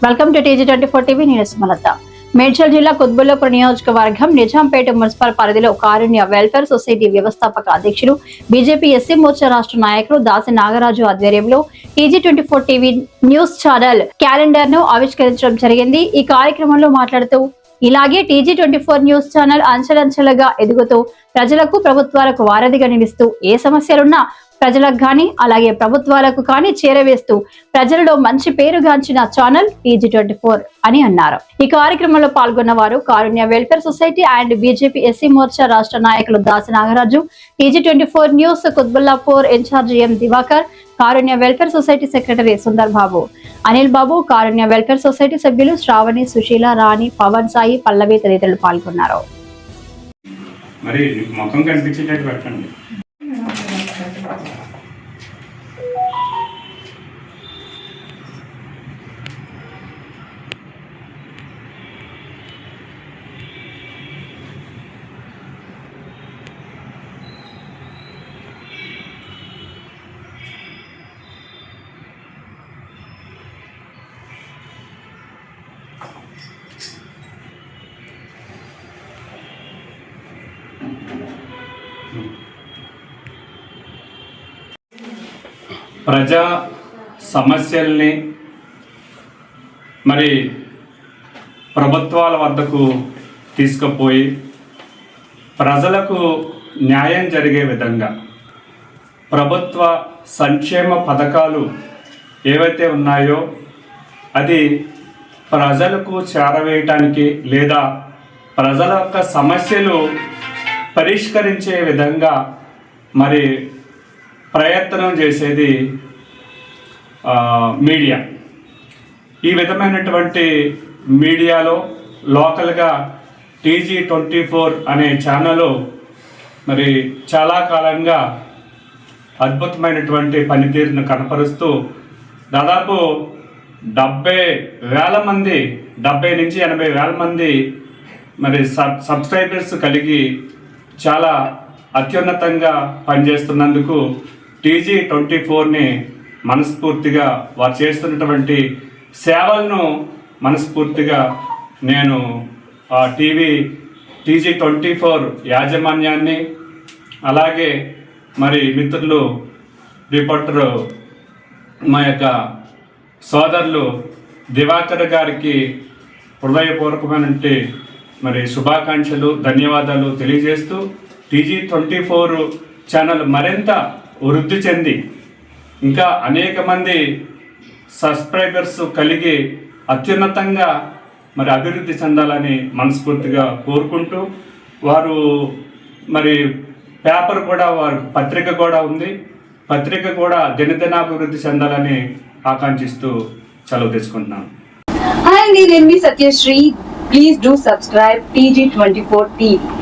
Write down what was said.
Welcome to TG24 TV. నేను సుమలత. మేడ్చల్ జిల్లా కుత్బుల్లాపూర్ నియోజకవర్గం నిజాంపేట మున్సిపల్ పరిధిలో కారుణ్య వెల్ఫేర్ సొసైటీ వ్యవస్థాపక అధ్యక్షులు బీజేపీ ఎస్సీ మోర్చా రాష్ట్ర నాయకులు దాసి నాగరాజు ఆధ్వర్యంలో TG24 TV news channel calendar ను ఆవిష్కరించడం జరిగింది. ఈ కార్యక్రమంలో మాట్లాడుతూ ఇలాగే TG24 న్యూస్ ఛానల్ అంచెలంచెలుగా ఎదుగుతూ ప్రజలకు ప్రభుత్వాలకు వారధిగా నిలుస్తూ ఏ సమస్యలున్నా ప్రజలకు కానీ అలాగే ప్రభుత్వాలకు కానీ చేరవేస్తూ ప్రజలలో మంచి పేరుగాంచిన ఛానల్ TG24 అని అన్నారు. ఈ కార్యక్రమంలో పాల్గొన్న వారు Karunya welfare society and BJP SC Morcha రాష్ట్ర నాయకులు Dasi Nagaraju, TG24 news Quthbullapur incharge M Divakar, Karunya welfare society secretary Sundar Babu, Anil Babu, Karunya welfare society సభ్యులు శ్రావణి, సుశీల, రాణి, పవన్, సాయి, పల్లవి తదితరులు పాల్గొన్నారు. మరి ముఖం కనిపించేటట్టు పెట్టండి. ప్రజా సమస్యల్ని మరి ప్రభుత్వాల వద్దకు తీసుకుపోయి ప్రజలకు న్యాయం జరిగే విధంగా ప్రభుత్వ సంక్షేమ పథకాలు ఏవైతే ఉన్నాయో అది ప్రజలకు చేరవేయటానికి లేదా ప్రజల యొక్క సమస్యలు పరిష్కరించే విధంగా మరి ప్రయత్నం చేసేది మీడియా. ఈ విధమైనటువంటి మీడియాలో లోకల్గా TG24 అనే ఛానల్ మరి చాలా కాలంగా అద్భుతమైనటువంటి పనితీరును కనపరుస్తూ దాదాపు 70,000 మంది 70 నుంచి 80,000 మంది మరి సబ్స్క్రైబర్స్ కలిగి చాలా అత్యున్నతంగా పనిచేస్తున్నందుకు TG24ని మనస్ఫూర్తిగా వారు చేస్తున్నటువంటి సేవలను మనస్ఫూర్తిగా నేను TG24 యాజమాన్యాన్ని అలాగే మరి మిత్రులు రిపోర్టరు మా యొక్క సోదరులు దివాకర్ గారికి హృదయపూర్వకమైనటువంటి మరి శుభాకాంక్షలు, ధన్యవాదాలు తెలియజేస్తూ TG24 ఛానల్ మరింత వృద్ధి చెంది ఇంకా అనేక మంది సబ్స్క్రైబర్స్ కలిగి అత్యున్నతంగా మరి అభివృద్ధి చెందాలని మనస్ఫూర్తిగా కోరుకుంటూ వారు మరి పేపర్ కూడా వారు పత్రిక కూడా ఉంది, పత్రిక కూడా దినదినాభివృద్ధి చెందాలని ఆకాంక్షిస్తూ సెలవు తీసుకుంటున్నాను. హాయ్, నేను Satyasri. Please do subscribe TG24 TV.